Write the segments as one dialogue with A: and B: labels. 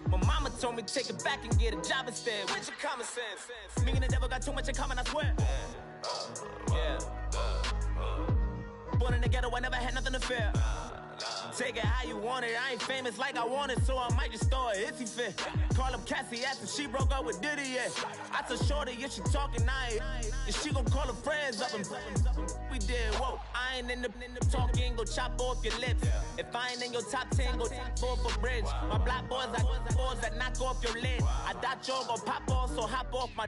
A: My mama told me take it back and get a job instead. Where's your common sense? Me and the devil got too much in common, I swear. Yeah. Born in the ghetto, I never had nothing to fear. Take it how you want it. I ain't famous like I want it, so I might just throw it if he fit. Call up Cassie after she broke up with Diddy, yeah. I told Shorty if she talking, and she gon' call her friends up and we did, whoa. I ain't in the talking, go chop off your lips. If I ain't in your top 10, go top 4 for bridge. My black boys like boys that knock off your lid. I thought y'all gon' pop off, so hop off my.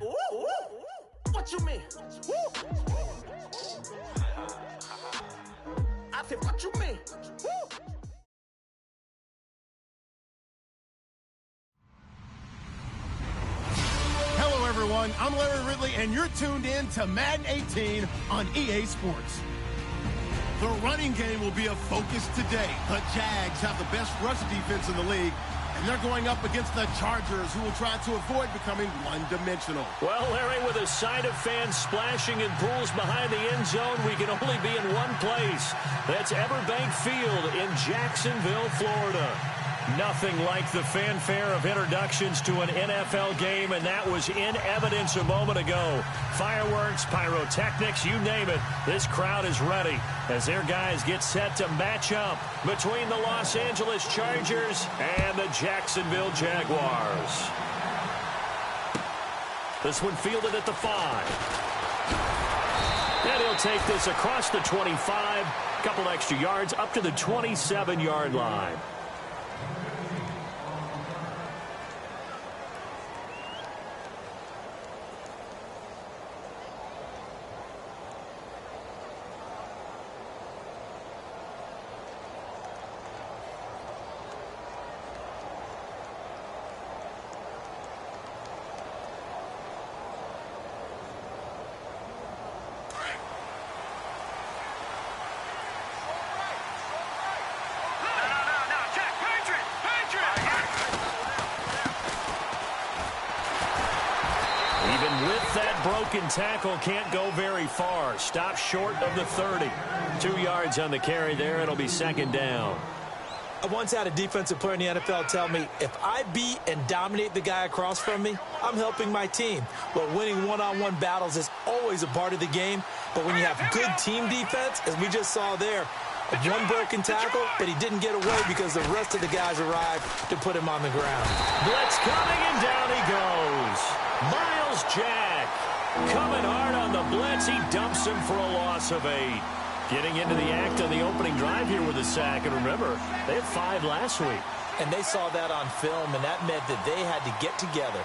A: What you mean? I said, what you mean?
B: Hello, everyone. I'm Larry Ridley, and you're tuned in to Madden 18 on EA Sports. The running game will be a focus today. The Jags have the best rush defense in the league, and they're going up against the Chargers, who will try to avoid becoming one-dimensional.
C: Well, Larry, with a sight of fans splashing in pools behind the end zone, we can only be in one place. That's Everbank Field in Jacksonville, Florida. Nothing like the fanfare of introductions to an NFL game, and that was in evidence a moment ago. Fireworks, pyrotechnics, you name it. This crowd is ready as their guys get set to match up between the Los Angeles Chargers and the Jacksonville Jaguars. This one fielded at the 5. And he'll take this across the 25, a couple extra yards up to the 27-yard line. Broken tackle can't go very far. Stop short of the 30. 2 yards on the carry there. It'll be second down.
D: I once had a defensive player in the NFL tell me, if I beat and dominate the guy across from me, I'm helping my team. Well, winning one-on-one battles is always a part of the game. But when you have good team defense, as we just saw there, one broken tackle, but he didn't get away because the rest of the guys arrived to put him on the ground.
C: Blitz coming, and down he goes. Miles Jack coming hard on the blitz. He dumps him for a loss of 8. Getting into the act on the opening drive here with a sack. And remember, they had 5 last week.
D: And they saw that on film, and that meant that they had to get together.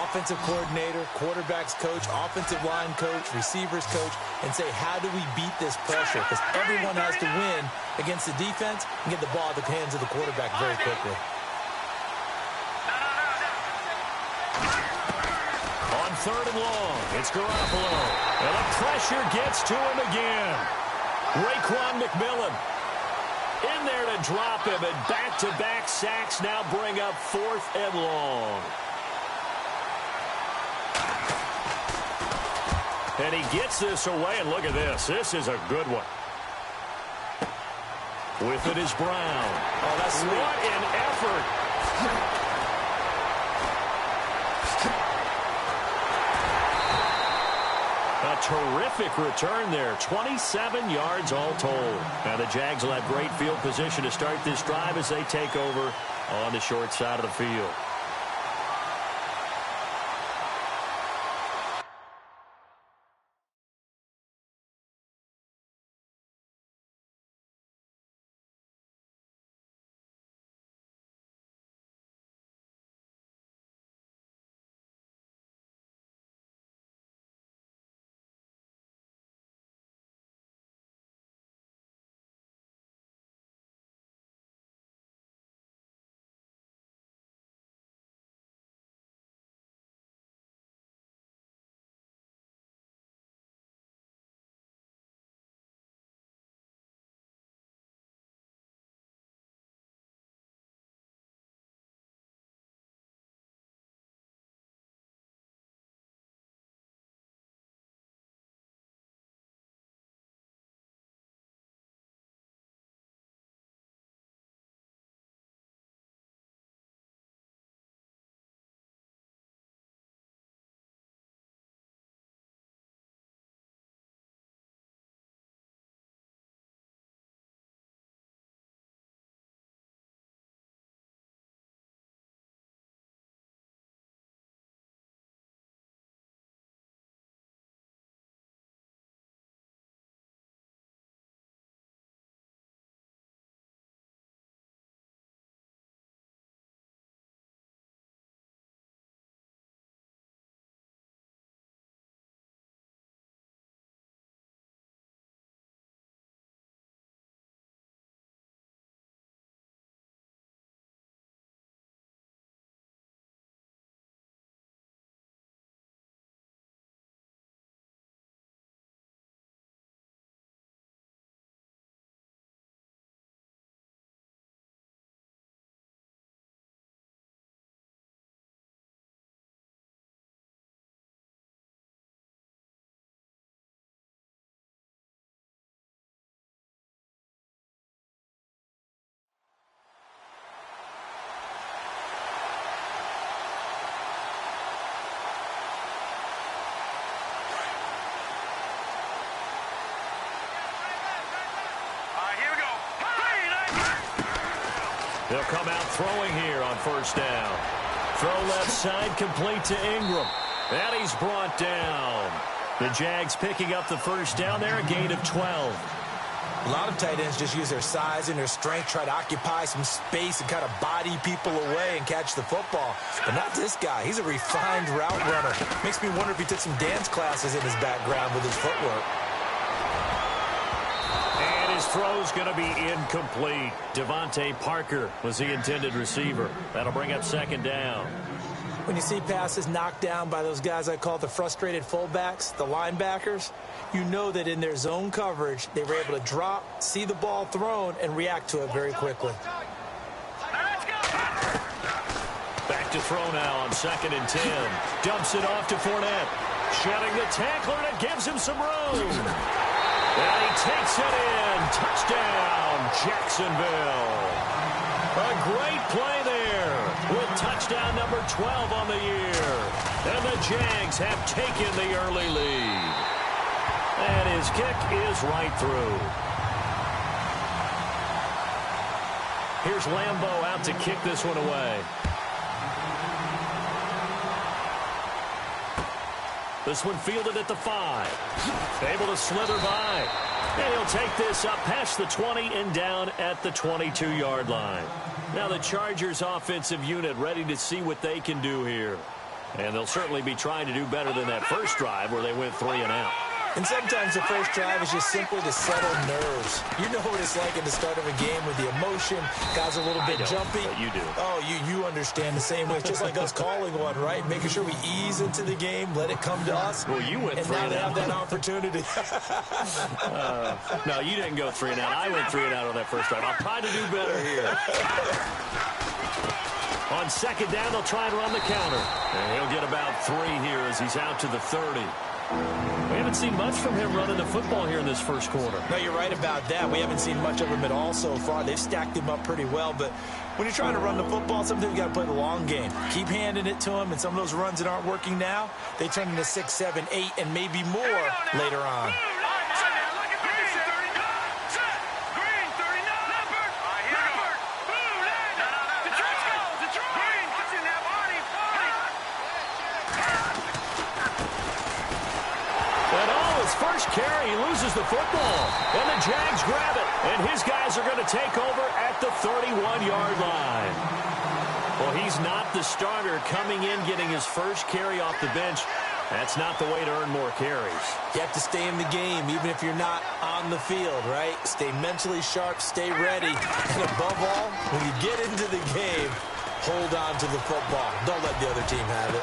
D: Offensive coordinator, quarterbacks coach, offensive line coach, receivers coach, and say, how do we beat this pressure? Because everyone has to win against the defense and get the ball at the hands of the quarterback very quickly.
C: On 3rd and long, it's Garoppolo. And the pressure gets to him again. Raekwon McMillan in there to drop him, and back-to-back sacks now bring up 4th and long. And he gets this away, and look at this. This is a good one. With it is Brown.
D: Oh, that's sweet.
C: What an effort. A terrific return there. 27 yards all told. Now the Jags will have great field position to start this drive as they take over on the short side of the field. They'll come out throwing here on first down. Throw left side, complete to Ingram. And he's brought down. The Jags picking up the first down there, a gain of 12.
D: A lot of tight ends just use their size and their strength, try to occupy some space and kind of body people away and catch the football. But not this guy. He's a refined route runner. Makes me wonder if he took some dance classes in his background with his footwork.
C: And his throw's going to be incomplete. Devontae Parker was the intended receiver. That'll bring up second down.
D: When you see passes knocked down by those guys I call the frustrated fullbacks, the linebackers, you know that in their zone coverage, they were able to drop, see the ball thrown, and react to it very quickly.
C: Back to throw now on 2nd and 10. Dumps it off to Fournette. Shedding the tackler, and it gives him some room. And he takes it in. Touchdown, Jacksonville. A great play there with touchdown number 12 on the year. And the Jags have taken the early lead. And his kick is right through. Here's Lambeau out to kick this one away. This one fielded at the 5. Able to slither by. And he'll take this up past the 20 and down at the 22-yard line. Now the Chargers offensive unit ready to see what they can do here. And they'll certainly be trying to do better than that first drive where they went 3 and out.
D: And sometimes the first drive is just simply to settle nerves. You know what it's like at the start of a game with the emotion. Guys are a little bit jumpy.
C: You do.
D: Oh, you understand the same way. It's just like us calling one, right? Making sure we ease into the game, let it come to us.
C: Well, you went 3 and out.
D: And now they have that opportunity.
C: No, you didn't go 3 and out. I went 3 and out on that first drive. I'll try to do better here. On 2nd down, they'll try and run the counter. And he'll get about 3 here as he's out to the 30. We haven't seen much from him running the football here in this first quarter.
D: No, you're right about that. We haven't seen much of him at all so far. They've stacked him up pretty well. But when you're trying to run the football, sometimes you got to play the long game. Keep handing it to him. And some of those runs that aren't working now, they turn into 6, 7, 8, and maybe more later on.
C: First carry, he loses the football, and the Jags grab it, and his guys are going to take over at the 31-yard line. Well, he's not the starter coming in, getting his first carry off the bench. That's not the way to earn more carries.
D: You have to stay in the game, even if you're not on the field, right? Stay mentally sharp, stay ready, and above all, when you get into the game, hold on to the football. Don't let the other team have it.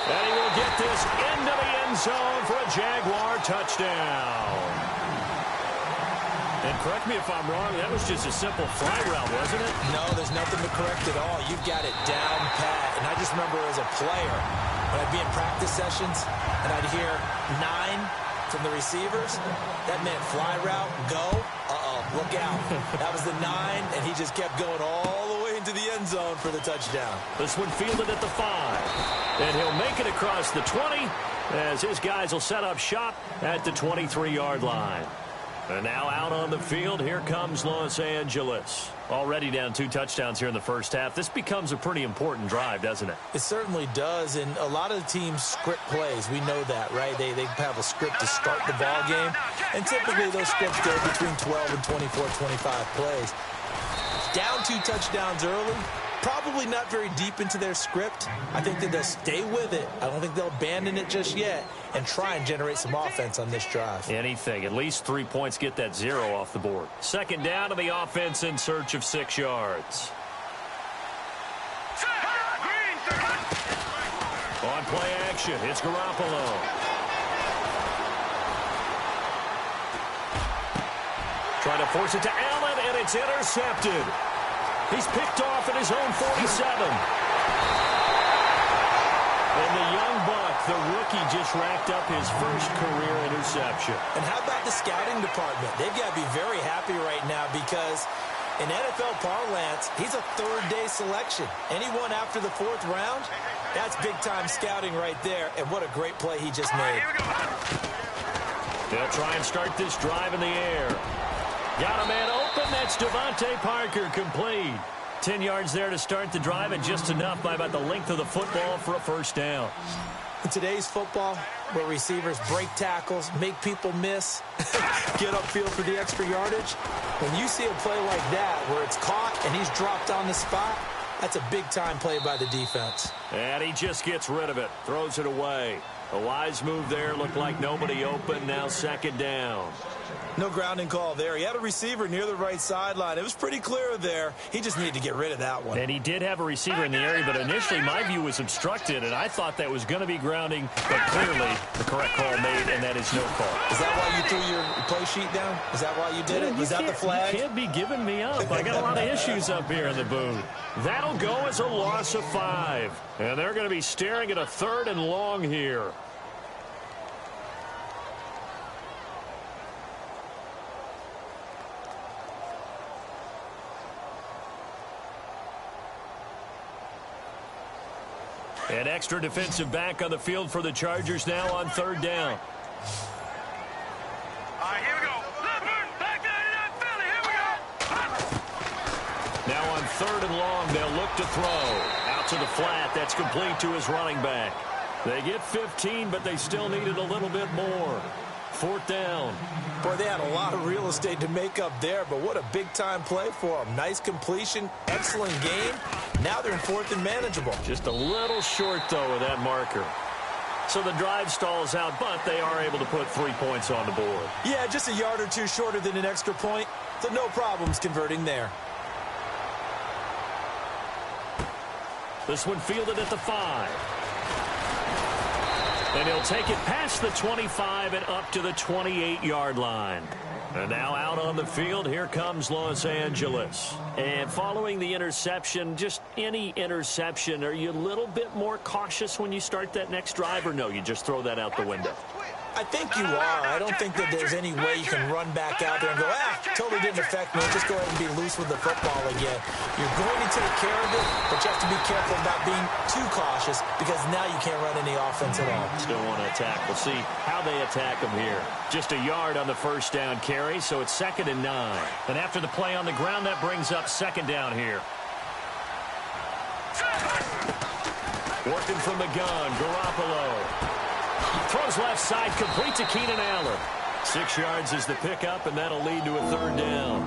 C: And he will get this into the end zone for a Jaguar touchdown. And correct me if I'm wrong, that was just a simple fly route, wasn't it?
D: No, there's nothing to correct at all. You've got it down pat. And I just remember as a player, when I'd be in practice sessions and I'd hear 9 from the receivers, that meant fly route, go, look out. That was the 9, and he just kept going all the way into the end zone for the touchdown.
C: This one fielded at the 5. And he'll make it across the 20 as his guys will set up shop at the 23-yard line. And now out on the field, here comes Los Angeles. Already down 2 touchdowns here in the first half. This becomes a pretty important drive, doesn't it?
D: It certainly does, and a lot of the teams script plays. We know that, right? They have a script to start the ball game, and typically those scripts go between 12 and 24, 25 plays. Down 2 touchdowns early, probably not very deep into their script. I think that they'll stay with it. I don't think they'll abandon it just yet and try and generate some offense on this drive.
C: Anything. At least 3 points, get that 0 off the board. 2nd down to the offense in search of 6 yards. On play action, it's Garoppolo. Trying to force it to Allen, and it's intercepted. He's picked off at his own 47. And the young buck, the rookie, just racked up his first career interception.
D: And how about the scouting department? They've got to be very happy right now because in NFL parlance, he's a third-day selection. Anyone after the 4th round, that's big-time scouting right there. And what a great play he just made.
C: They'll try and start this drive in the air. Got a man open. That's Devontae Parker, complete. 10 yards there to start the drive, and just enough by about the length of the football for a first down.
D: In today's football, where receivers break tackles, make people miss, get upfield for the extra yardage, when you see a play like that where it's caught and he's dropped on the spot, that's a big-time play by the defense.
C: And he just gets rid of it, throws it away. A wise move there, looked like nobody open, now second down.
D: No grounding call there. He had a receiver near the right sideline. It was pretty clear there. He just needed to get rid of that one.
C: And he did have a receiver in the area, but initially my view was obstructed, and I thought that was going to be grounding, but clearly the correct call made, and that is no call.
D: Is that why you threw your play sheet down? Is that why you did it? Was that the flag?
C: You can't be giving me up. I got a lot of issues up here in the booth. That'll go as a loss of 5. And they're going to be staring at a 3rd and long here. An extra defensive back on the field for the Chargers now on 3rd down.
E: All right, here we go. Back Philly, here we go.
C: Now on 3rd and long, they'll look to throw. Out to the flat, that's complete to his running back. They get 15, but they still needed a little bit more. 4th down.
D: Boy, they had a lot of real estate to make up there, but what a big-time play for them. Nice completion, excellent game. Now they're in 4th and manageable.
C: Just a little short, though, of that marker. So the drive stalls out, but they are able to put 3 points on the board.
D: Yeah, just a yard or two shorter than an extra point, so no problems converting there.
C: This one fielded at the 5. And he'll take it past the 25 and up to the 28-yard line. And now out on the field, here comes Los Angeles. And following the interception, just any interception, are you a little bit more cautious when you start that next drive, or no, you just throw that out the window?
D: I think you are. I don't think that there's any way you can run back out there and go, totally didn't affect me. Just go ahead and be loose with the football again. You're going to take care of it, but you have to be careful about being too cautious because now you can't run any offense at all.
C: Still want to attack. We'll see how they attack them here. Just a yard on the first down carry, so it's 2nd and 9. And after the play on the ground, that brings up 2nd down here. Working from the gun, Garoppolo. Throws left side, complete to Keenan Allen. 6 yards is the pickup, and that'll lead to a 3rd down.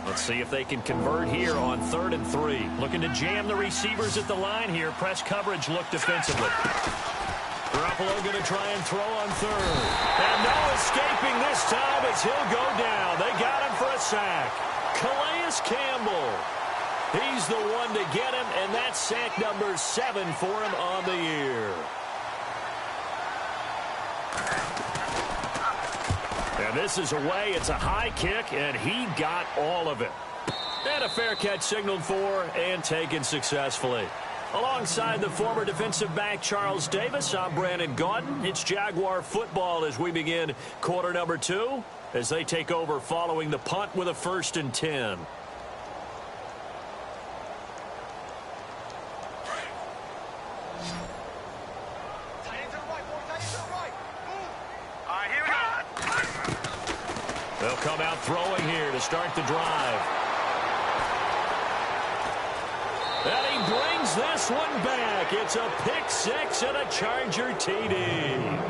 C: Let's see if they can convert here on 3rd and 3. Looking to jam the receivers at the line here. Press coverage look defensively. Garoppolo going to try and throw on 3rd. And no escaping this time as he'll go down. They got him for a sack. Calais Campbell. He's the one to get him, and that's sack number 7 for him on the year. And this is away. It's a high kick, and he got all of it. And a fair catch signaled for and taken successfully. Alongside the former defensive back Charles Davis, I'm Brandon Gaudin. It's Jaguar football as we begin quarter number 2 as they take over following the punt with a 1st and 10. They'll come out throwing here to start the drive. And he brings this one back. It's a pick 6 and a Charger TD.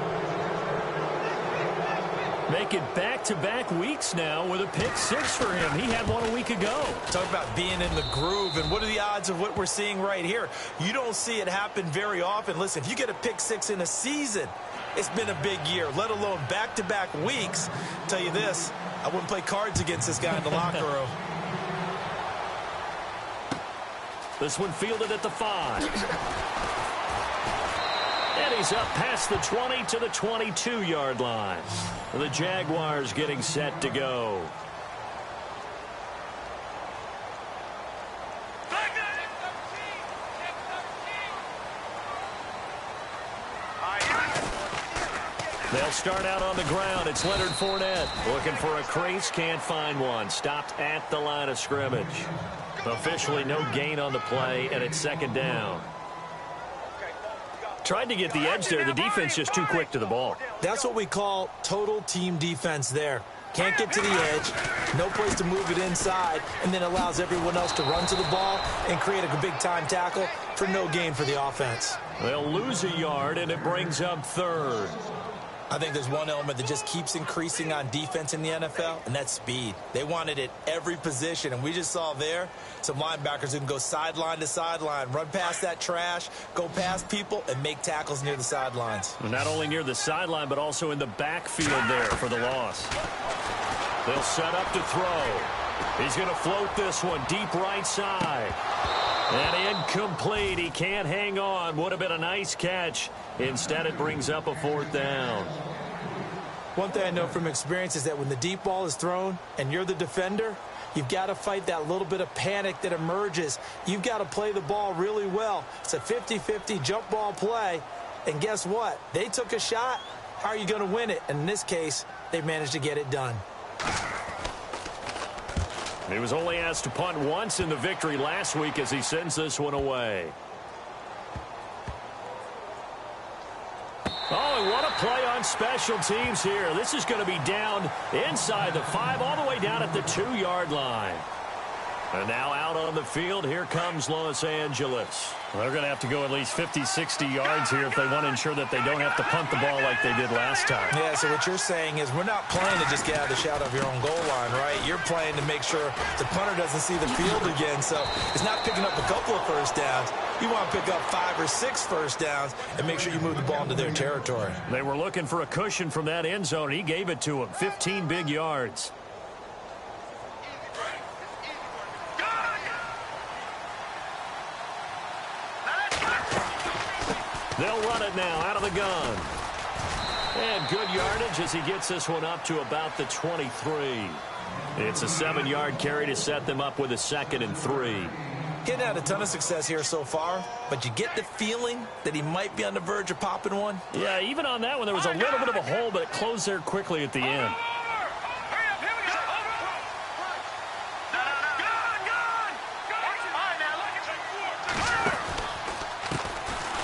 C: Make it back-to-back weeks now with a pick 6 for him. He had one a week ago.
D: Talk about being in the groove, and what are the odds of what we're seeing right here? You don't see it happen very often. Listen, if you get a pick 6 in a season, it's been a big year, let alone back-to-back weeks. I'll tell you this, I wouldn't play cards against this guy in the locker room.
C: This one fielded at the 5. And he's up past the 20 to the 22-yard line. The Jaguars getting set to go. They'll start out on the ground. It's Leonard Fournette looking for a crease. Can't find one. Stopped at the line of scrimmage. Officially no gain on the play, and it's 2nd down. Tried to get the edge there. The defense just too quick to the ball.
D: That's what we call total team defense there. Can't get to the edge, no place to move it inside, and then allows everyone else to run to the ball and create a big-time tackle for no gain for the offense.
C: They'll lose a yard, and it brings up third.
D: I think there's one element that just keeps increasing on defense in the NFL, and that's speed. They want it at every position, and we just saw there some linebackers who can go sideline to sideline, run past that trash, go past people, and make tackles near the sidelines.
C: Not only near the sideline, but also in the backfield there for the loss. They'll set up to throw. He's going to float this one deep right side. And incomplete. He can't hang on. Would have been a nice catch. Instead, it brings up a fourth down.
D: One thing I know from experience is that when the deep ball is thrown and you're the defender, you've got to fight that little bit of panic that emerges. You've got to play the ball really well. It's a 50-50 jump ball play. And guess what? They took a shot. How are you going to win it? And in this case, they managed to get it done.
C: He was only asked to punt once in the victory last week as he sends this one away. Oh, and what a play on special teams here. This is going to be down inside the 5, all the way down at the 2-yard line. And now out on the field, here comes Los Angeles. They're going to have to go at least 50, 60 yards here if they want to ensure that they don't have to punt the ball like they did last time.
D: Yeah, so what you're saying is we're not playing to just get out of the shadow of your own goal line, right? You're playing to make sure the punter doesn't see the field again. So it's not picking up a couple of first downs. You want to pick up 5 or 6 first downs and make sure you move the ball into their territory.
C: They were looking for a cushion from that end zone. He gave it to them, 15 big yards. They'll run it now out of the gun. And good yardage as he gets this one up to about the 23. It's a 7-yard carry to set them up with a 2nd and 3.
D: Getting had a ton of success here so far, but you get the feeling that he might be on the verge of popping one.
C: Yeah, even on that one, there was a little bit of a hole, but it closed there quickly at the end.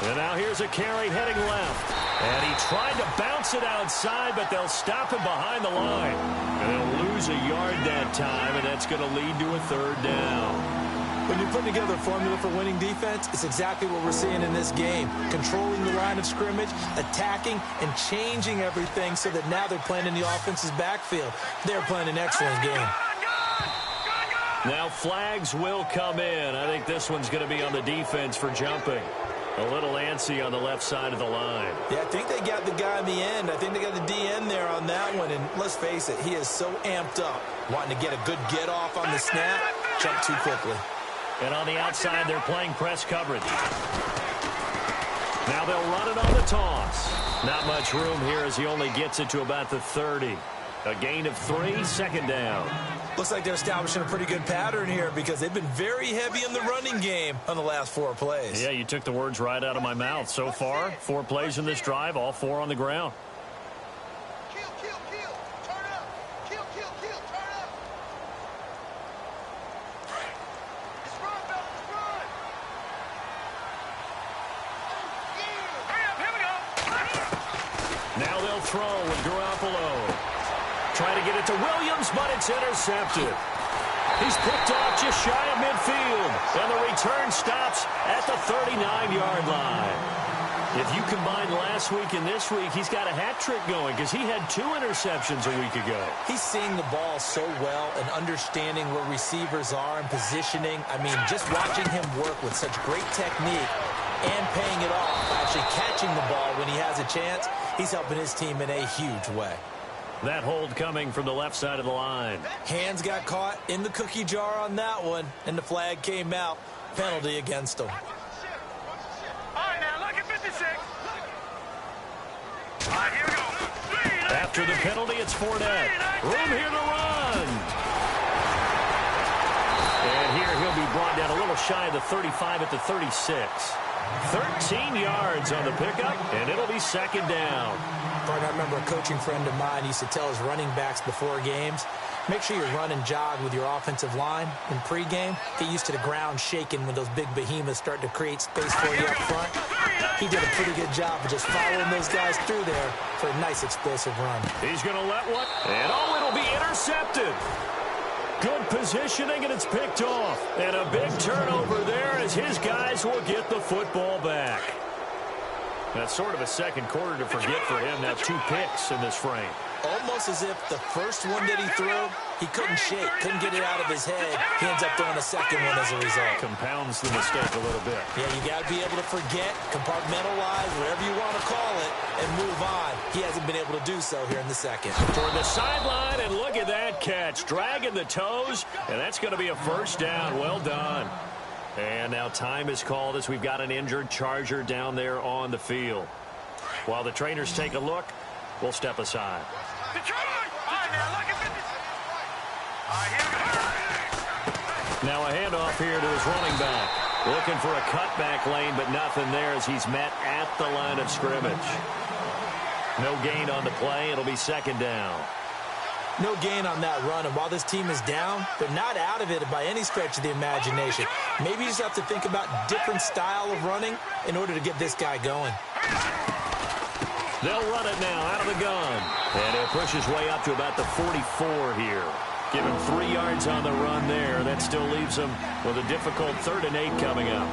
C: And now here's a carry heading left. And he tried to bounce it outside, but they'll stop him behind the line. And they'll lose a yard that time, and that's going to lead to a 3rd down.
D: When you put together a formula for winning defense, it's exactly what we're seeing in this game. Controlling the line of scrimmage, attacking, and changing everything so that now they're playing in the offense's backfield. They're playing an excellent game.
C: Now flags will come in. I think this one's going to be on the defense for jumping. A little antsy on the left side of the line.
D: Yeah, I think they got the guy in the end. I think they got the DN there on that one. And let's face it, he is so amped up, wanting to get a good get-off on the snap, jump too quickly.
C: And on the outside, they're playing press coverage. Now they'll run it on the toss. Not much room here as he only gets it to about the 30. A gain of 3, 2nd down.
D: Looks like they're establishing a pretty good pattern here because they've been very heavy in the running game on the last 4 plays.
C: Yeah, you took the words right out of my mouth. So far, 4 plays in this drive, all 4 on the ground.
E: Kill, kill, kill. Turn up. Kill, kill, kill. Turn up. Let's run, fellas. Let's run. Hurry up. Here we go.
C: Now they'll throw with Garoppolo. Trying to get it to Williams, but it's intercepted. He's picked off just shy of midfield. And the return stops at the 39-yard line. If you combine last week and this week, he's got a hat trick going because he had 2 interceptions a week ago.
D: He's seeing the ball so well and understanding where receivers are and positioning. I mean, just watching him work with such great technique and paying it off, actually catching the ball when he has a chance, he's helping his team in a huge way.
C: That hold coming from the left side of the line.
D: Hands got caught in the cookie jar on that one, and the flag came out. Penalty against him.
E: All right, now look at 56. All right, here we go.
C: After the penalty, it's Fournette. Room here to run. And here he'll be brought down a little shy of the 35 at the 36. 13 yards on the pickup, and it'll be 2nd down.
D: I remember a coaching friend of mine used to tell his running backs before games, Make sure you run and jog with your offensive line in pregame. Get used to the ground shaking when those big behemoths start to create space for you up front. He did a pretty good job of just following those guys through there for a nice explosive run.
C: He's going to let one, and oh, it'll be intercepted. Good positioning, and it's picked off. And a big turnover there as his guys will get the football back. That's sort of a second quarter to forget for him. Now 2 picks in this frame.
D: Almost as if the first one that he threw, he couldn't shake, couldn't get it out of his head. He ends up throwing a second one as a result.
C: Compounds the mistake a little bit.
D: Yeah, you got to be able to forget, compartmentalize, whatever you want to call it, and move on. He hasn't been able to do so here in the second.
C: Toward the sideline, and look at that catch. Dragging the toes, and that's going to be a first down. Well done. And now time is called as we've got an injured Charger down there on the field. While the trainers take a look, we'll step aside. Now a handoff here to his running back. Looking for a cutback lane, but nothing there as he's met at the line of scrimmage. No gain on the play. It'll be second down.
D: No gain on that run, and while this team is down, they're not out of it by any stretch of the imagination. Maybe you just have to think about different style of running in order to get this guy going.
C: They'll run it now out of the gun. And he'll push his way up to about the 44 here. Give him 3 yards on the run there. That still leaves him with a difficult 3rd and 8 coming up.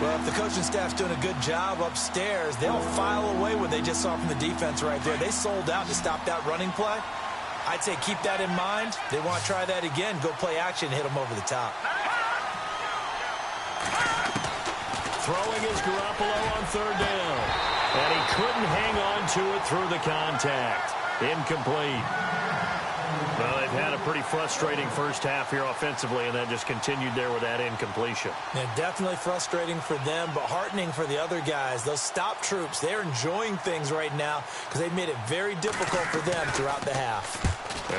D: Well, if the coaching staff's doing a good job upstairs, they'll file away what they just saw from the defense right there. They sold out to stop that running play. I'd say keep that in mind. They want to try that again. Go play action, hit them over the top.
C: Throwing is Garoppolo on 3rd down. And he couldn't hang on to it through the contact. Incomplete. Well, they've had a pretty frustrating first half here offensively, and then just continued there with that incompletion.
D: Yeah, definitely frustrating for them, but heartening for the other guys. Those stop troops, they're enjoying things right now because they've made it very difficult for them throughout the half.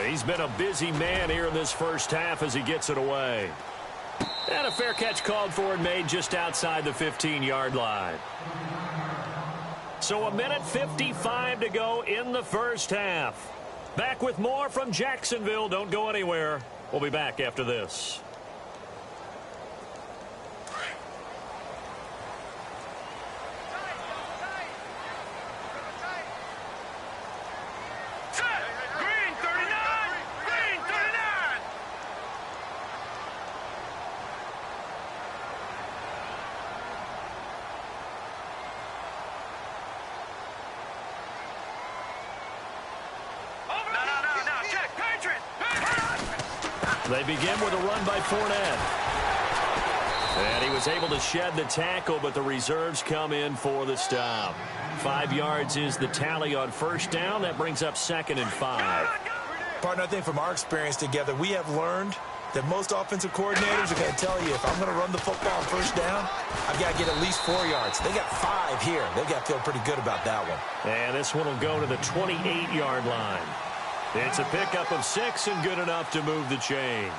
C: He's been a busy man here in this first half as he gets it away. And a fair catch called for and made just outside the 15-yard line. So 1:55 to go in the first half. Back with more from Jacksonville. Don't go anywhere. We'll be back after this. They begin with a run by Fournette. And he was able to shed the tackle, but the reserves come in for the stop. 5 yards is the tally on first down. That brings up 2nd and 5.
D: Partner, I think from our experience together, we have learned that most offensive coordinators are going to tell you, if I'm going to run the football on first down, I've got to get at least 4 yards. They got 5 here. They've got to feel pretty good about that one.
C: And this one will go to the 28-yard line. It's a pickup of 6 and good enough to move the chains.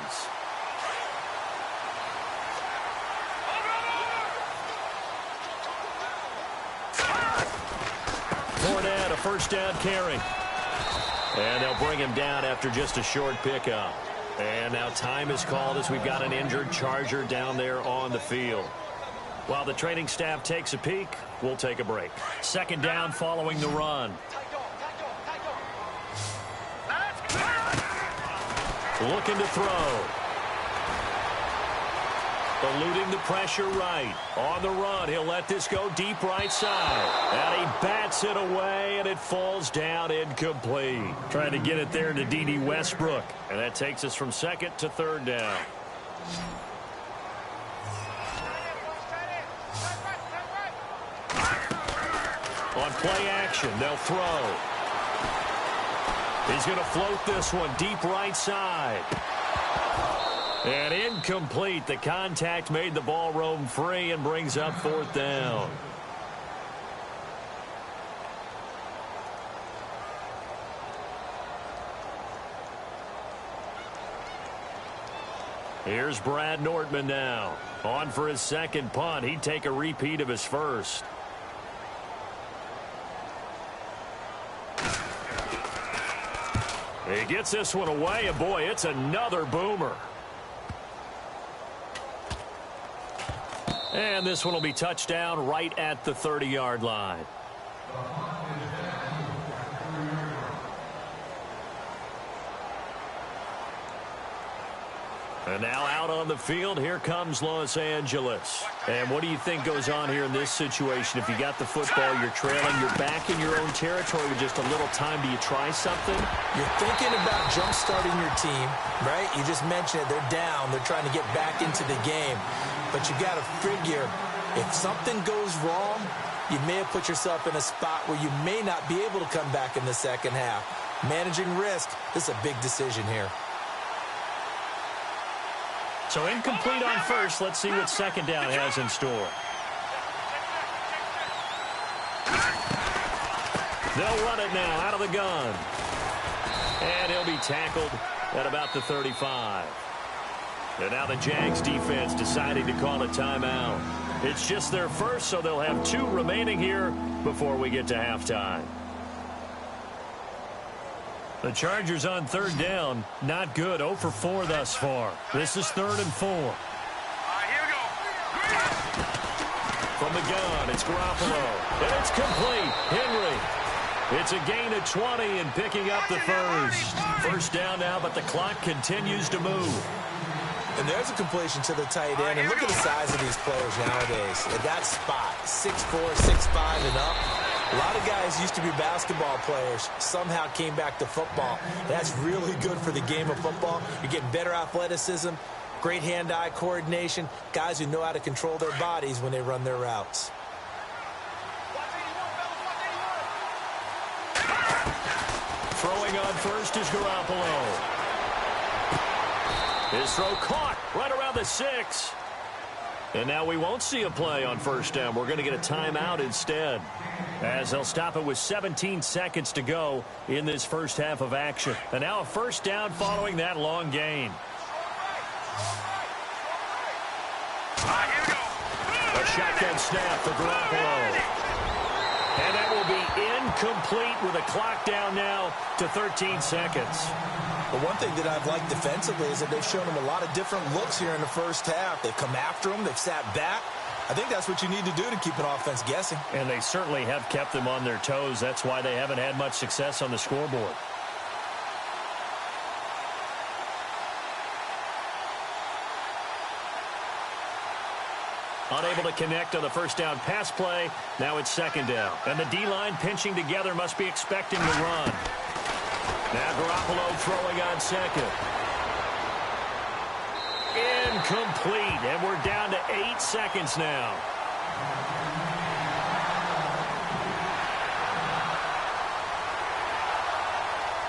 C: Fournette, a first down carry. And they'll bring him down after just a short pickup. And now time is called as we've got an injured Charger down there on the field. While the training staff takes a peek, we'll take a break. 2nd down following the run. Looking to throw. Eluding the pressure right. On the run, he'll let this go deep right side. And he bats it away, and it falls down incomplete. Trying to get it there to D.D. Westbrook. And that takes us from 2nd to 3rd down. On play action, they'll throw. He's going to float this one deep right side. And incomplete. The contact made the ball roam free and brings up 4th down. Here's Brad Nortman now. On for his 2nd punt. He'd take a repeat of his first. He gets this one away, and boy, it's another boomer. And this one will be touchdown right at the 30-yard line. And now out on the field, here comes Los Angeles. And what do you think goes on here in this situation? If you got the football, you're trailing, you're back in your own territory with just a little time. Do you try something?
D: You're thinking about jump-starting your team, right? You just mentioned it. They're down. They're trying to get back into the game. But you got to figure, if something goes wrong, you may have put yourself in a spot where you may not be able to come back in the second half. Managing risk, this is a big decision here.
C: So incomplete on first. Let's see what second down has in store. They'll run it now out of the gun. And he'll be tackled at about the 35. And now the Jags defense deciding to call a timeout. It's just their first, so they'll have 2 remaining here before we get to halftime. The Chargers on third down, not good. 0 for 4 thus far. This is 3rd and 4.
E: Here we go.
C: From the gun, it's Garoppolo. And it's complete. Henry. It's a gain of 20 and picking up the first. First down now, but the clock continues to move.
D: And there's a completion to the tight end. And look at the size of these players nowadays. At that spot, 6'4", 6'5", and up. A lot of guys used to be basketball players, somehow came back to football. That's really good for the game of football. You're getting better athleticism, great hand-eye coordination, guys who know how to control their bodies when they run their routes.
C: Throwing on first is Garoppolo. His throw caught right around the 6. And now we won't see a play on first down. We're going to get a timeout instead, as they'll stop it with 17 seconds to go in this first half of action. And now a first down following that long gain. A shotgun snap for Garoppolo. And that will be incomplete with a clock down now to 13 seconds.
D: But one thing that I've liked defensively is that they've shown them a lot of different looks here in the first half. They've come after them. They've sat back. I think that's what you need to do to keep an offense guessing.
C: And they certainly have kept them on their toes. That's why they haven't had much success on the scoreboard. Unable to connect on the first down pass play. Now it's second down. And the D-line pinching together must be expecting the run. Now Garoppolo throwing on second. Incomplete. And we're down to 8 seconds now.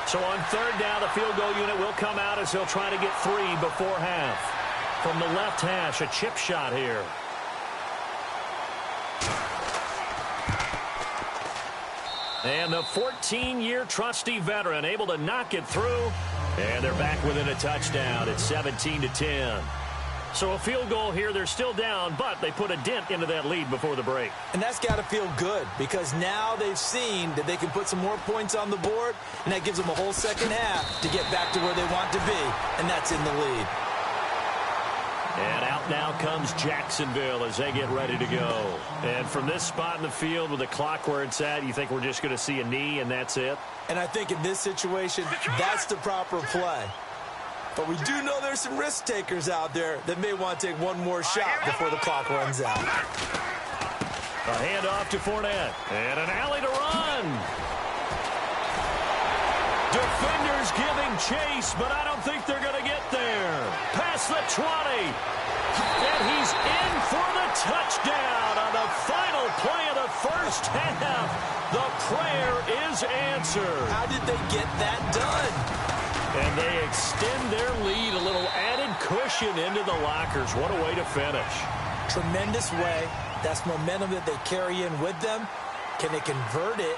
C: So on third down, the field goal unit will come out as they'll try to get 3 before half. From the left hash, a chip shot here. And the 14-year trusty veteran able to knock it through. And they're back within a touchdown at 17-10. So a field goal here. They're still down, but they put a dent into that lead before the break.
D: And that's got to feel good because now they've seen that they can put some more points on the board, and that gives them a whole second half to get back to where they want to be, and that's in the lead.
C: And out now comes Jacksonville as they get ready to go. And from this spot in the field with the clock where it's at, you think we're just going to see a knee and that's it?
D: And I think in this situation, that's the proper play. But we do know there's some risk takers out there that may want to take one more shot before the clock runs out.
C: A handoff to Fournette. And an alley to run. Defenders giving chase, but I don't think they're going to get there. Past the 20. And he's in for the touchdown on the final play of the first half. The prayer is answered.
D: How did they get that done?
C: And they extend their lead, a little added cushion into the lockers. What a way to finish.
D: Tremendous way. That's momentum that they carry in with them. Can they convert it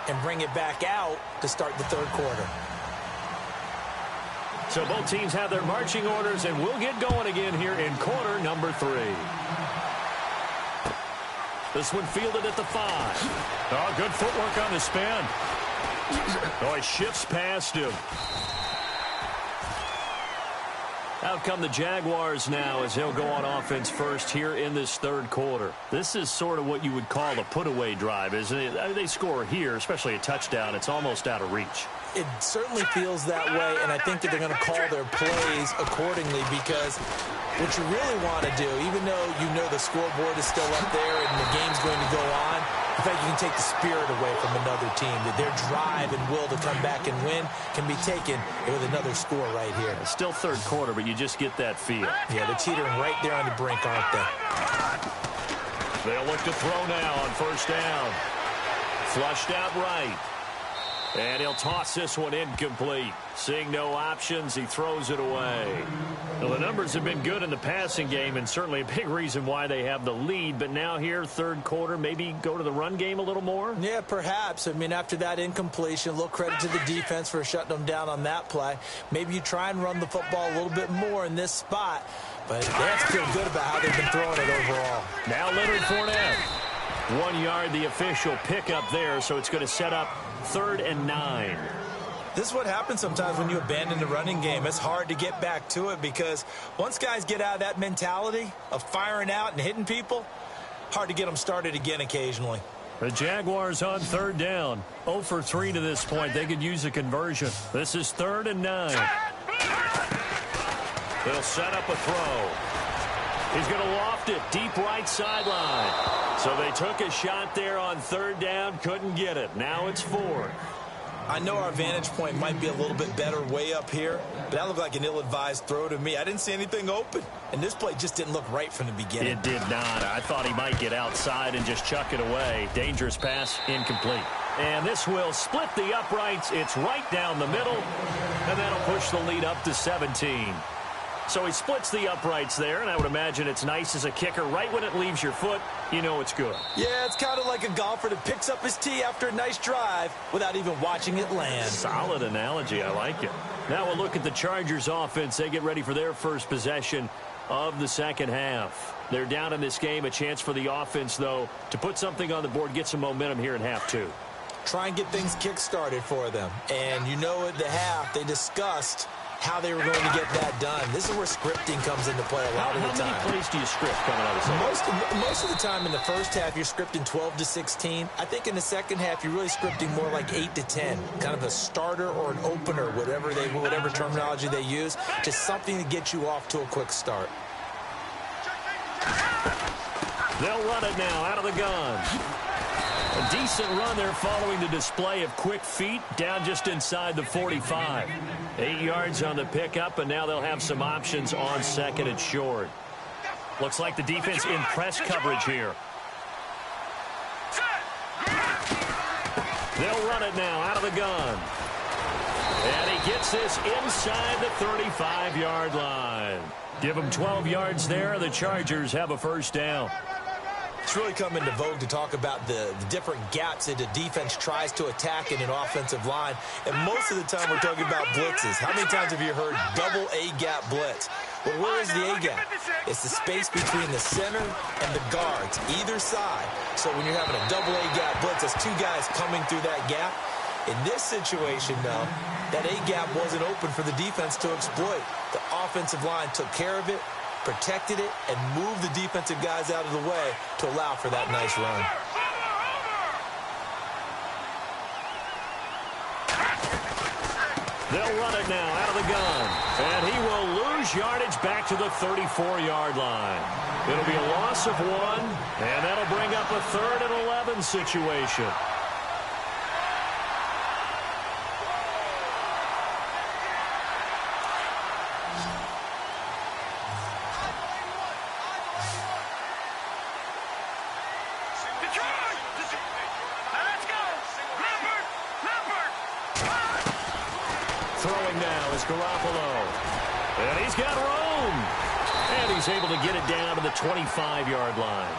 D: and bring it back out to start the third quarter?
C: So both teams have their marching orders, and we'll get going again here in quarter number 3. This one fielded at the 5. Oh, good footwork on the spin. Oh, he shifts past him. Out come the Jaguars now as they'll go on offense first here in this third quarter. This is sort of what you would call a put-away drive, isn't it? They score here, especially a touchdown. It's almost out of reach.
D: It certainly feels that way, and I think that they're going to call their plays accordingly because what you really want to do, even though you know the scoreboard is still up there and the game's going to go on, in fact, you can take the spirit away from another team. That their drive and will to come back and win can be taken with another score right here.
C: It's still third quarter, but you just get that feel.
D: Yeah, they're teetering right there on the brink, aren't they?
C: They'll look to throw now on first down. Flushed out right. And he'll toss this one incomplete. Seeing no options, he throws it away. Well, the numbers have been good in the passing game, and certainly a big reason why they have the lead. But now here, third quarter, maybe go to the run game a little more?
D: Yeah, perhaps. I mean, after that incompletion, a little credit to the defense for shutting them down on that play. Maybe you try and run the football a little bit more in this spot. But they have to feel good about how they've been throwing it overall.
C: Now Leonard Fournette. 1 yard, the official pickup there, so it's going to set up 3rd and 9.
D: This is what happens sometimes when you abandon the running game. It's hard to get back to it because once guys get out of that mentality of firing out and hitting people, hard to get them started again occasionally.
C: The Jaguars on 3rd down. 0 for 3 to this point. They could use a conversion. This is 3rd and 9. They'll set up a throw. He's going to loft it deep right sideline. So they took a shot there on 3rd down, couldn't get it. Now it's 4th.
D: I know our vantage point might be a little bit better way up here, but that looked like an ill-advised throw to me. I didn't see anything open, and this play just didn't look right from the beginning.
C: It did not. I thought he might get outside and just chuck it away. Dangerous pass, incomplete. And this will split the uprights. It's right down the middle, and that'll push the lead up to 17. So he splits the uprights there, and I would imagine it's nice as a kicker. Right when it leaves your foot, you know it's good.
D: Yeah, it's kind of like a golfer that picks up his tee after a nice drive without even watching it land.
C: Solid analogy. I like it. Now we'll look at the Chargers offense. They get ready for their first possession of the second half. They're down in this game. A chance for the offense, though, to put something on the board, get some momentum here in half 2.
D: Try and get things kick-started for them. And you know at the half, they discussed how they were going to get that done. This is where scripting comes into play a lot of the time.
C: How many plays do you script coming out of the second?
D: Most of the time in the first half, you're scripting 12 to 16. I think in the second half, you're really scripting more like 8 to 10. Kind of a starter or an opener, whatever terminology they use. Just something to get you off to a quick start.
C: They'll run it now out of the gun. A decent run there following the display of quick feet down just inside the 45. 8 yards on the pickup, and now they'll have some options on 2nd and short. Looks like the defense in press coverage here. They'll run it now out of the gun. And he gets this inside the 35-yard line. Give him 12 yards there. The Chargers have a first down.
D: It's really come into vogue to talk about the different gaps that the defense tries to attack in an offensive line. And most of the time we're talking about blitzes. How many times have you heard double A-gap blitz? Well, where is the A-gap? It's the space between the center and the guards, either side. So when you're having a double A-gap blitz, that's 2 guys coming through that gap. In this situation, though, that A-gap wasn't open for the defense to exploit. The offensive line took care of it, protected it, and moved the defensive guys out of the way to allow for that nice run.
C: They'll run it now out of the gun. And he will lose yardage back to the 34-yard line. It'll be a loss of 1, and that'll bring up a 3rd and 11 situation. And he's got room. And he's able to get it down to the 25-yard line.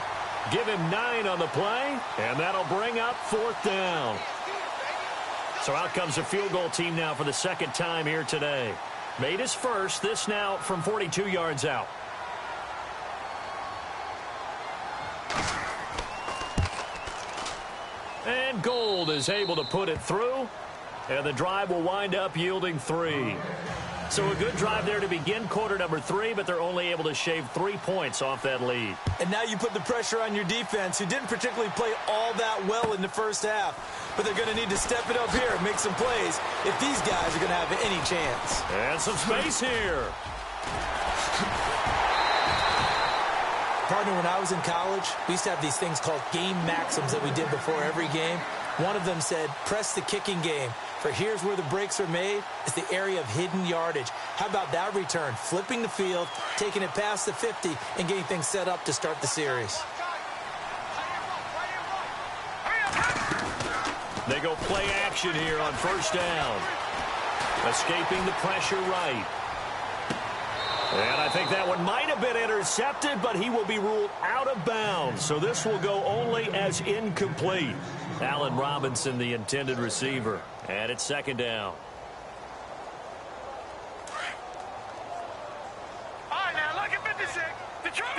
C: Give him 9 on the play, and that'll bring up 4th down. So out comes the field goal team now for the second time here today. Made his first, this now from 42 yards out. And Gold is able to put it through. And the drive will wind up yielding 3. So a good drive there to begin quarter number 3, but they're only able to shave 3 points off that lead.
D: And now you put the pressure on your defense, who didn't particularly play all that well in the first half. But they're going to need to step it up here and make some plays if these guys are going to have any chance.
C: And some space here.
D: Partner, when I was in college, we used to have these things called game maxims that we did before every game. One of them said, press the kicking game. For here's where the breaks are made, is the area of hidden yardage. How about that return? Flipping the field, taking it past the 50, and getting things set up to start the series.
C: They go play action here on first down. Escaping the pressure right. And I think that one might have been intercepted, but he will be ruled out of bounds. So this will go only as incomplete. Allen Robinson, the intended receiver. And it's second down.
E: All right, now look at 56. Detroit!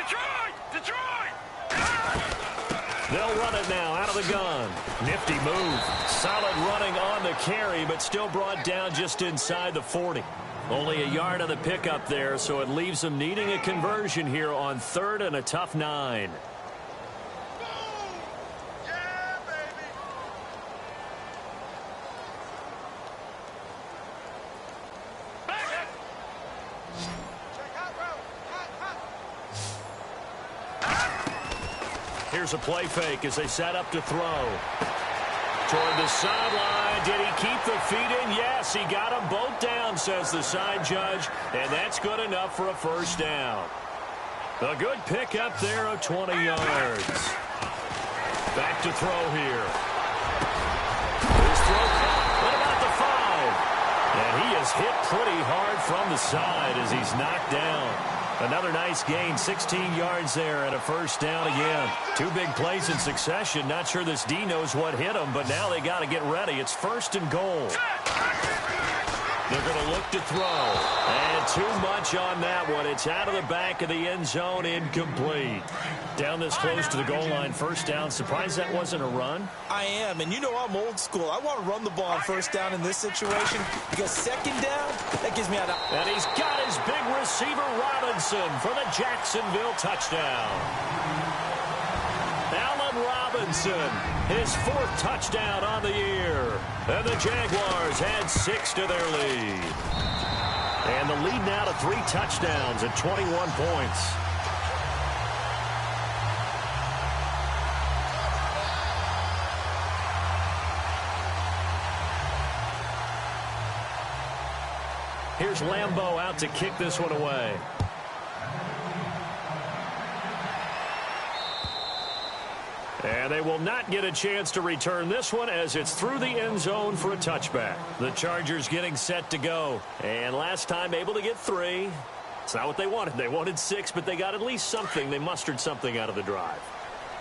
C: They'll run it now out of the gun. Nifty move. Solid running on the carry, but still brought down just inside the 40. Only a yard of the pickup there, so it leaves them needing a conversion here on 3rd and a tough 9.
E: Yeah, baby. Check out, bro.
C: Here's a play fake as they set up to throw. Toward the sideline. Did he keep the feet in? Yes, he got them both down, says the side judge, and that's good enough for a first down. A good pickup there of 20 yards. Back to throw here. His throw caught. What about the 5? And he is hit pretty hard from the side as he's knocked down. Another nice gain, 16 yards there and a first down again. 2 big plays in succession. Not sure this D knows what hit him, but now they got to get ready. It's 1st and goal. They're going to look to throw. And too much on that one. It's out of the back of the end zone, incomplete. Down this close to the goal line, first down. Surprised that wasn't a run?
D: I am, and you know I'm old school. I want to run the ball on first down in this situation because second down, that gives me an...
C: And he's got his big receiver, Robinson, for the Jacksonville touchdown. Allen Robinson, his 4th touchdown on the year. And the Jaguars add 6 to their lead. And the lead now to 3 touchdowns at 21 points. Here's Lambeau out to kick this one away. And they will not get a chance to return this one as it's through the end zone for a touchback. The Chargers getting set to go. And last time able to get 3. It's not what they wanted. They wanted 6, but they got at least something. They mustered something out of the drive.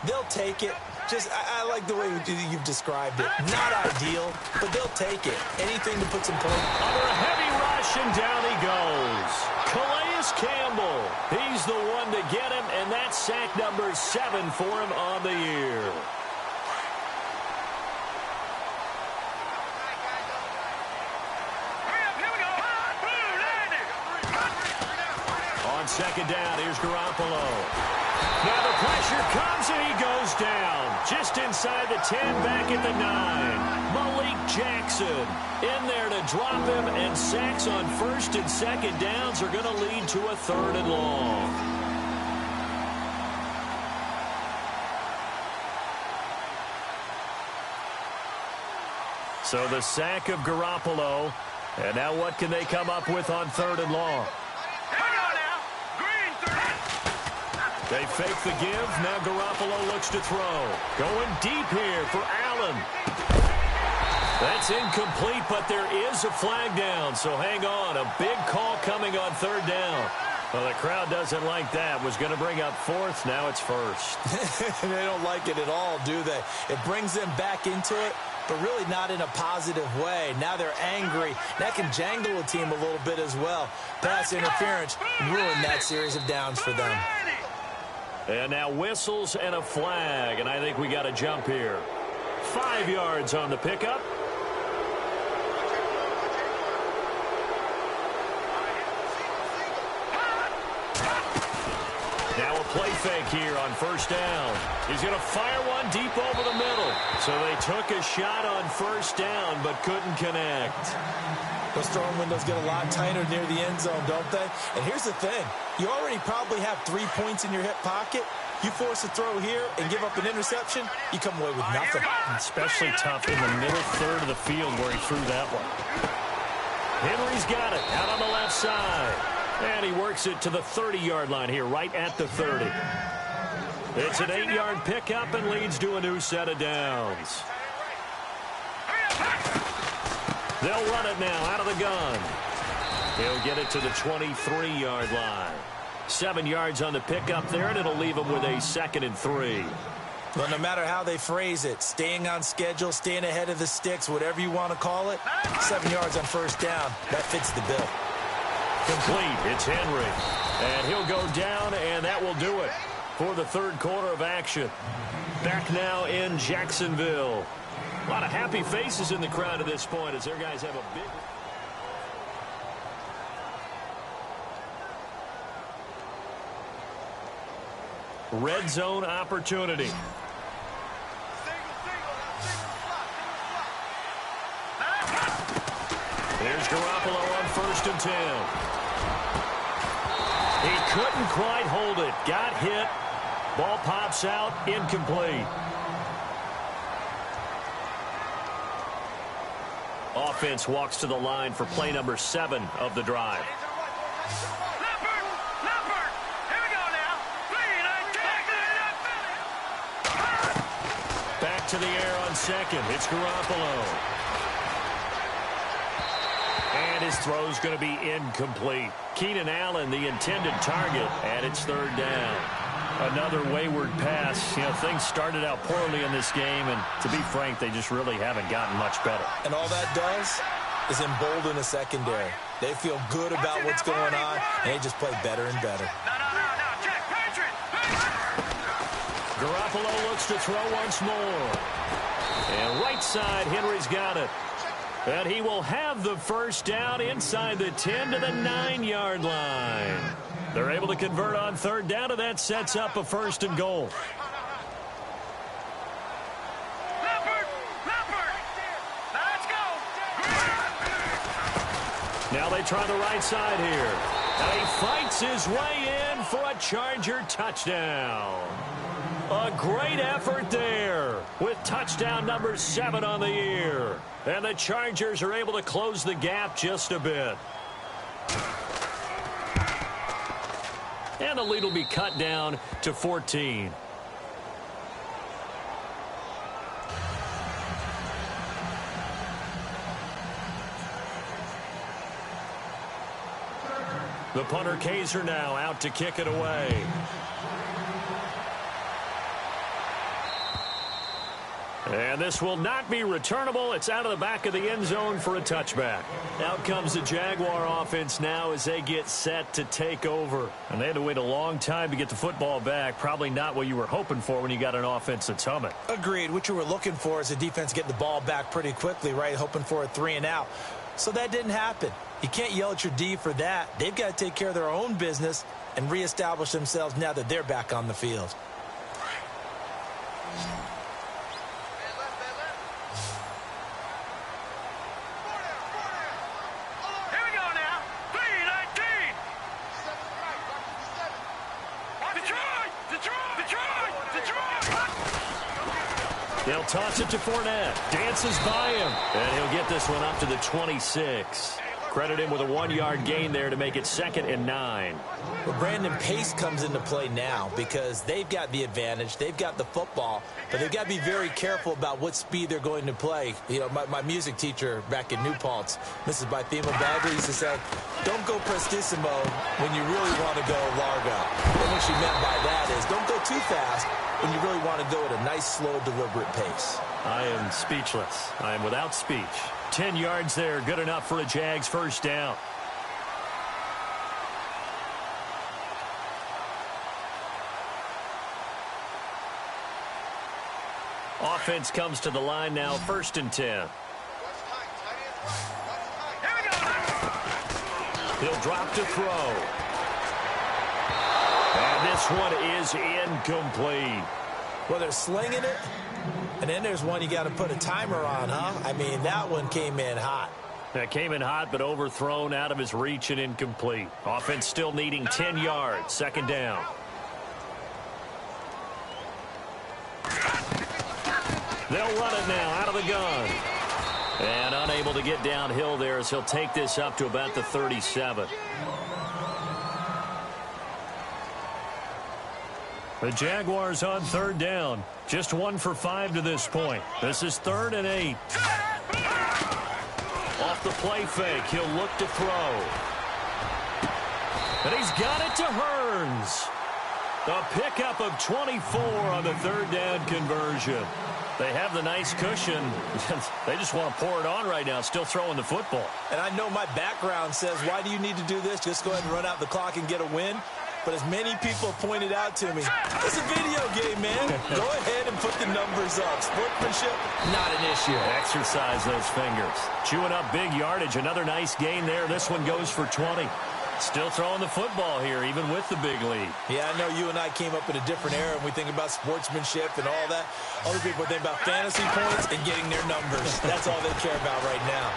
D: They'll take it. I like the way you've described it. Not ideal, but they'll take it. Anything to put some points.
C: Under a heavy rush, and down he goes. Calais Campbell. He's the one to get him, and that's sack number 7 for him on the year. On second down, here's Garoppolo. Now the pressure comes, and he goes down. Just inside the 10, back at the 9. Malik Jackson in there to drop him, and sacks on 1st and 2nd downs are going to lead to a 3rd and long. So the sack of Garoppolo, and now what can they come up with on 3rd and long? They fake the give. Now Garoppolo looks to throw. Going deep here for Allen. That's incomplete, but there is a flag down, so hang on. A big call coming on 3rd down. Well, the crowd doesn't like that. Was going to bring up 4th. Now it's 1st.
D: They don't like it at all, do they? It brings them back into it, but really not in a positive way. Now they're angry. That can jangle a team a little bit as well. Pass interference ruined that series of downs for them.
C: And now whistles and a flag, and I think we got a jump here. 5 yards on the pickup. Now a play fake here on first down. He's going to fire one deep over the middle. So they took a shot on first down but couldn't connect.
D: Those throwing windows get a lot tighter near the end zone, don't they? And here's the thing. You already probably have 3 points in your hip pocket. You force a throw here and give up an interception, you come away with nothing.
C: Especially tough in the middle third of the field where he threw that one. Henry's got it out on the left side. And he works it to the 30-yard line here, right at the 30. It's an 8-yard pickup and leads to a new set of downs. They'll run it now out of the gun. He'll get it to the 23-yard line. 7 yards on the pickup there, and it'll leave him with a 2nd and 3.
D: Well, no matter how they phrase it, staying on schedule, staying ahead of the sticks, whatever you want to call it, 7 yards on first down, that fits the bill.
C: Complete. It's Henry. And he'll go down, and that will do it for the third quarter of action. Back now in Jacksonville. A lot of happy faces in the crowd at this point as their guys have a big... red zone opportunity. There's Garoppolo on 1st and 10. He couldn't quite hold it. Got hit. Ball pops out. Incomplete. Offense walks to the line for play number 7 of the drive. Back to the air on 2nd. It's Garoppolo. And his throw's going to be incomplete. Keenan Allen, the intended target, and it's 3rd down. Another wayward pass. You know, things started out poorly in this game, and to be frank, they just really haven't gotten much better.
D: And all that does is embolden the secondary. They feel good about what's going on, and they just play better and better.
C: Garoppolo looks to throw once more. And right side, Henry's got it. And he will have the first down inside the 10 to the 9-yard line. They're able to convert on 3rd down, and that sets up a 1st and goal. Now they try the right side here. And he fights his way in for a Charger touchdown. A great effort there with touchdown number 7 on the year. And the Chargers are able to close the gap just a bit. And the lead will be cut down to 14. The punter Kaiser now out to kick it away. And this will not be returnable. It's out of the back of the end zone for a touchback. Out comes the Jaguar offense now as they get set to take over. And they had to wait a long time to get the football back. Probably not what you were hoping for when you got an offense that's humming.
D: Agreed. What you were looking for is a defense getting the ball back pretty quickly, right? Hoping for a 3 and out. So that didn't happen. You can't yell at your D for that. They've got to take care of their own business and reestablish themselves now that they're back on the field.
C: They'll toss it to Fournette. Dances by him. And he'll get this one up to the 26. Credit him with a 1-yard gain there to make it 2nd and 9.
D: Well, Brandon, pace comes into play now because they've got the advantage. They've got the football, but they've got to be very careful about what speed they're going to play. You know, my music teacher back in New Paltz, Mrs. Bythema Bagley, used to say, don't go prestissimo when you really want to go largo. And what she meant by that is don't go too fast when you really want to go at a nice, slow, deliberate pace.
C: I am speechless. I am without speech. 10 yards there, good enough for a Jags first down. Offense comes to the line now, 1st and 10. He'll drop to throw. And this this one is incomplete.
D: Well, they're slinging it, and then there's one you got to put a timer on, huh? I mean, that one came in hot.
C: That came in hot, but overthrown, out of his reach, and incomplete. Offense still needing 10 yards. Second down. They'll run it now out of the gun. And unable to get downhill there as he'll take this up to about the 37. The Jaguars on third down. Just 1 for 5 to this point. This is 3rd and 8. Off the play fake, he'll look to throw. And he's got it to Hearns. A pickup of 24 on the third down conversion. They have the nice cushion. They just want to pour it on right now, still throwing the football.
D: And I know my background says, why do you need to do this? Just go ahead and run out the clock and get a win. But as many people pointed out to me, it's a video game, man. Go ahead and put the numbers up. Sportsmanship, not an issue.
C: Exercise those fingers. Chewing up big yardage. Another nice gain there. This one goes for 20. Still throwing the football here, even with the big lead.
D: Yeah, I know you and I came up in a different era, and we think about sportsmanship and all that. Other people think about fantasy points and getting their numbers. That's all they care about right now.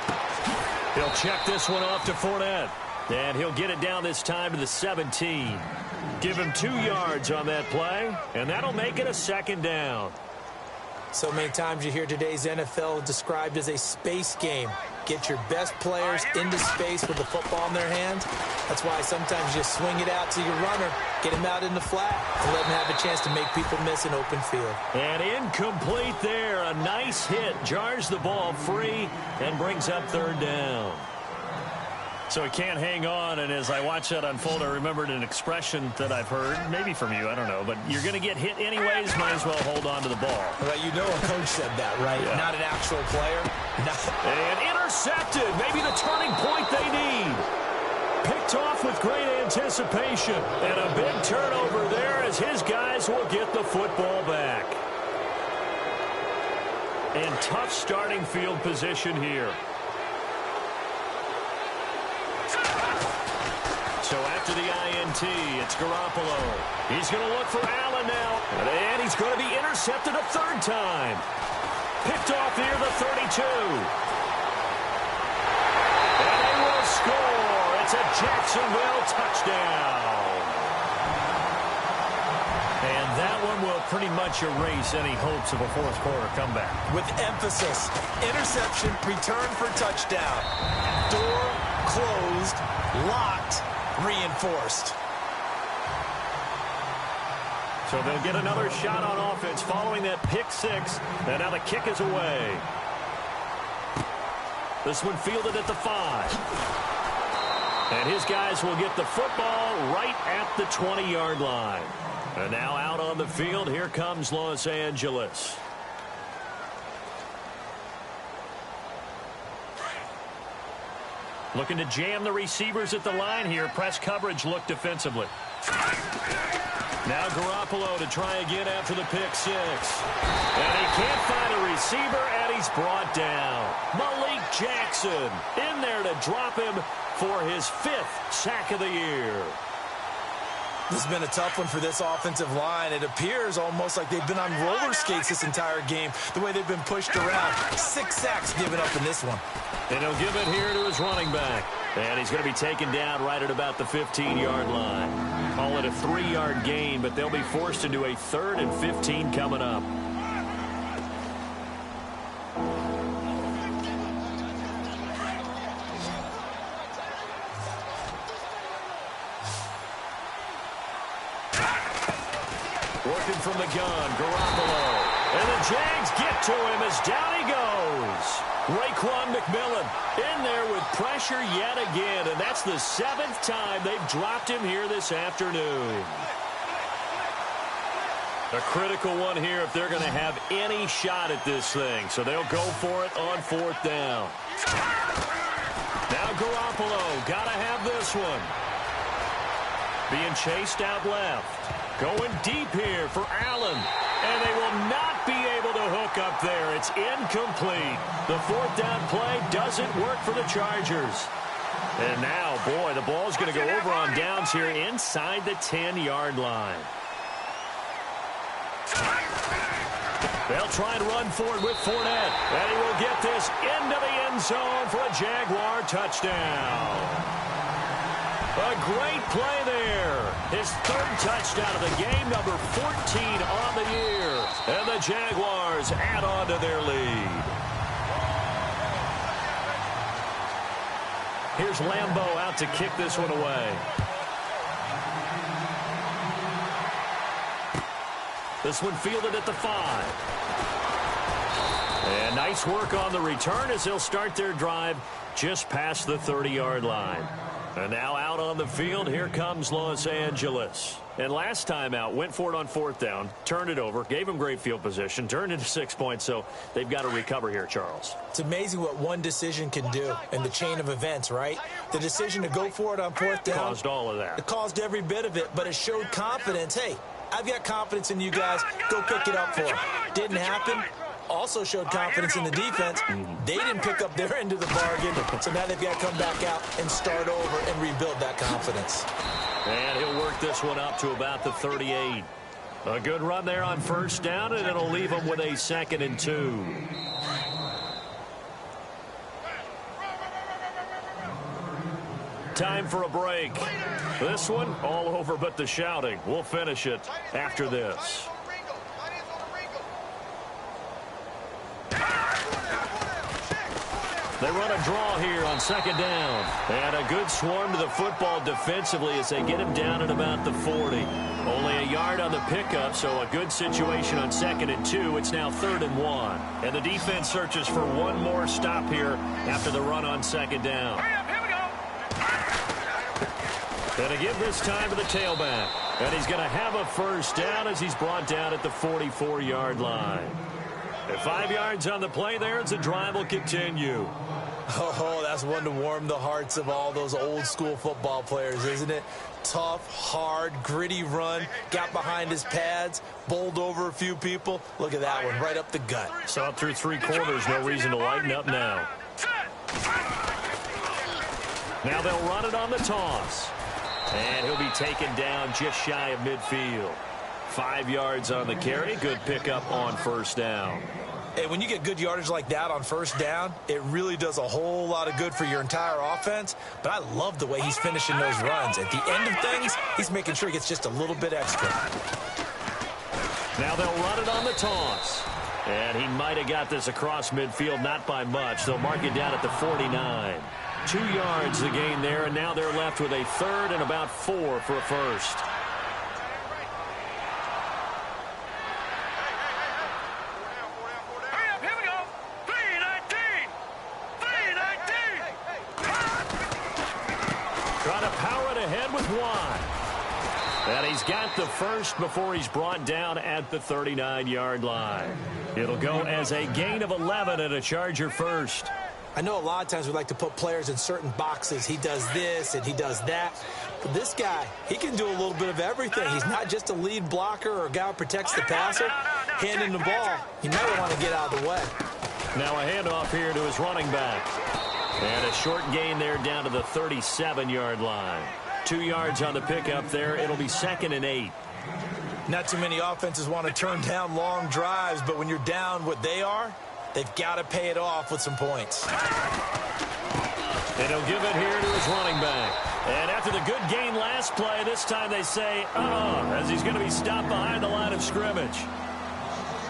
C: He'll check this one off to Fournette. And he'll get it down this time to the 17. Give him 2 yards on that play, and that'll make it a second down.
D: So many times you hear today's NFL described as a space game. Get your best players into space with the football in their hands. That's why sometimes you swing it out to your runner, get him out in the flat, and let him have a chance to make people miss an open field.
C: And incomplete there. A nice hit. Jars the ball free and brings up third down. So he can't hang on, and as I watch that unfold, I remembered an expression that I've heard, maybe from you, I don't know, but you're going to get hit anyways, might as well hold on to the ball.
D: Well, you know a coach said that, right?
C: Yeah.
D: Not an actual player.
C: And intercepted, maybe the turning point they need. Picked off with great anticipation, and a big turnover there as his guys will get the football back. And tough starting field position here. So after the INT, it's Garoppolo. He's going to look for Allen now. And he's going to be intercepted a third time. Picked off near the 32. And they will score. It's a Jacksonville touchdown. And that one will pretty much erase any hopes of a fourth quarter comeback.
D: With emphasis, interception, return for touchdown. Door closed, locked, reinforced.
C: So they'll get another shot on offense following that pick six. And now the kick is away. This one fielded at the 5. And his guys will get the football right at the 20-yard line. And now out on the field, here comes Los Angeles. Looking to jam the receivers at the line here. Press coverage look defensively. Now Garoppolo to try again after the pick six. And he can't find a receiver, and he's brought down. Malik Jackson in there to drop him for his 5th sack of the year.
D: This has been a tough one for this offensive line. It appears almost like they've been on roller skates this entire game, the way they've been pushed around. 6 sacks given up in this one.
C: And he'll give it here to his running back. And he's going to be taken down right at about the 15-yard line. Call it a 3-yard gain, but they'll be forced into a 3rd and 15 coming up. Working from the gun, Garoppolo. And the Jags get to him as down he goes. Raekwon McMillan in there with pressure yet again, and that's the 7th time they've dropped him here this afternoon. A critical one here if they're going to have any shot at this thing, so they'll go for it on 4th down. Now Garoppolo, got to have this one. Being chased out left. Going deep here for Allen. And they will not be able to hook up there. It's incomplete. The 4th down play doesn't work for the Chargers. And now, boy, the ball's going to go over on downs here inside the 10-yard line. They'll try and run for it with Fournette. And he will get this into the end zone for a Jaguar touchdown. A great play there. His third touchdown of the game, number 14 on the year. And the Jaguars add on to their lead. Here's Lambeau out to kick this one away. This one fielded at the 5. And nice work on the return as they'll start their drive just past the 30-yard line. And now out on the field, here comes Los Angeles. And last time out, went for it on 4th down, turned it over, gave them great field position, turned into 6 points, so they've got to recover here, Charles.
D: It's amazing what one decision can do in the chain of events, right? The decision to go for it on 4th down.
C: Caused all of that.
D: It caused every bit of it, but it showed confidence. Hey, I've got confidence in you guys. Go pick it up for them. Didn't happen. Also showed confidence in the defense. They didn't pick up their end of the bargain, so now they've got to come back out and start over and rebuild that confidence.
C: And he'll work this one up to about the 38. A good run there on 1st down, and it'll leave them with a 2nd and 2. Time for a break. This one all over but the shouting. We'll finish it after this. They run a draw here on 2nd down. And a good swarm to the football defensively as they get him down at about the 40. Only a yard on the pickup, so a good situation on 2nd and 2. It's now 3rd and 1. And the defense searches for one more stop here after the run on 2nd down. And to give this time to the tailback. And he's going to have a 1st down as he's brought down at the 44-yard line. And 5 yards on the play there as the drive will continue.
D: Oh, that's one to warm the hearts of all those old-school football players, isn't it? Tough, hard, gritty run. Got behind his pads, bowled over a few people. Look at that one, right up the gut.
C: Saw it through 3 quarters. No reason to lighten up now. Now they'll run it on the toss. And he'll be taken down just shy of midfield. 5 yards on the carry. Good pickup on 1st down.
D: Hey, when you get good yardage like that on 1st down, it really does a whole lot of good for your entire offense. But I love the way he's finishing those runs. At the end of things, he's making sure he gets just a little bit extra.
C: Now they'll run it on the toss. And he might have got this across midfield, not by much. They'll mark it down at the 49. 2 yards the gain there, and now they're left with a 3rd and about 4 for a 1st. And he's got the 1st before he's brought down at the 39-yard line. It'll go as a gain of 11 and a Charger 1st.
D: I know a lot of times we like to put players in certain boxes. He does this and he does that. But this guy, he can do a little bit of everything. He's not just a lead blocker or a guy who protects the passer. Handing the ball, he might want to get out of the way.
C: Now a handoff here to his running back. And a short gain there down to the 37-yard line. 2 yards on the pickup there. It'll be 2nd and 8.
D: Not too many offenses want to turn down long drives, but when you're down what they are, they've got to pay it off with some points.
C: And he'll give it here to his running back. And after the good gain last play, this time they say, as he's going to be stopped behind the line of scrimmage.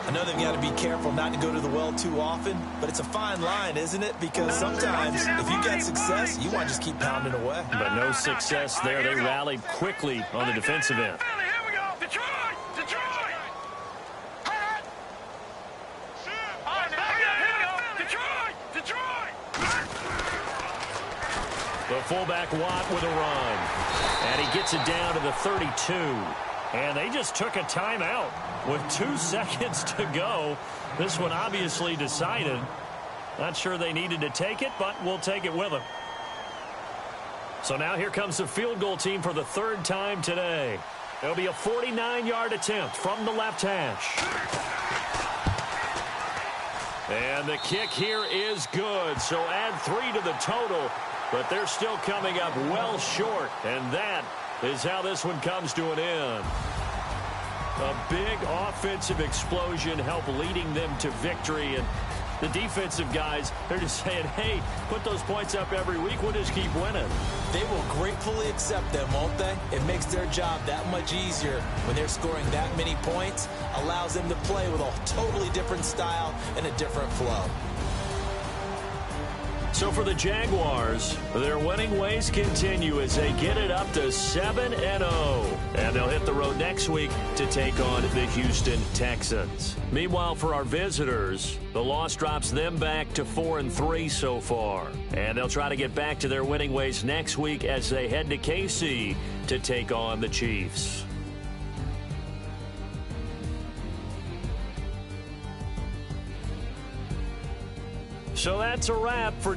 D: I know they've got to be careful not to go to the well too often, but it's a fine line, isn't it? Because sometimes if you get success, you want to just keep pounding away.
C: But no success there. They rallied quickly on the defensive end.
E: Here we go. Detroit!
C: The fullback Watt with a run. And he gets it down to the 32. And they just took a timeout with 2 seconds to go. This one obviously decided. Not sure they needed to take it, but we'll take it with them. So now here comes the field goal team for the 3rd time today. It'll be a 49-yard attempt from the left hash. And the kick here is good. So add 3 to the total. but they're still coming up well short, and that is how this one comes to an end. A big offensive explosion helped leading them to victory, and the defensive guys, they're just saying, hey, put those points up every week. We'll just keep winning.
D: They will gratefully accept them, won't they? It makes their job that much easier when they're scoring that many points, allows them to play with a totally different style and a different flow.
C: So for the Jaguars, their winning ways continue as they get it up to 7-0. And they'll hit the road next week to take on the Houston Texans. Meanwhile, for our visitors, the loss drops them back to 4-3 so far. And they'll try to get back to their winning ways next week as they head to KC to take on the Chiefs. So that's a wrap for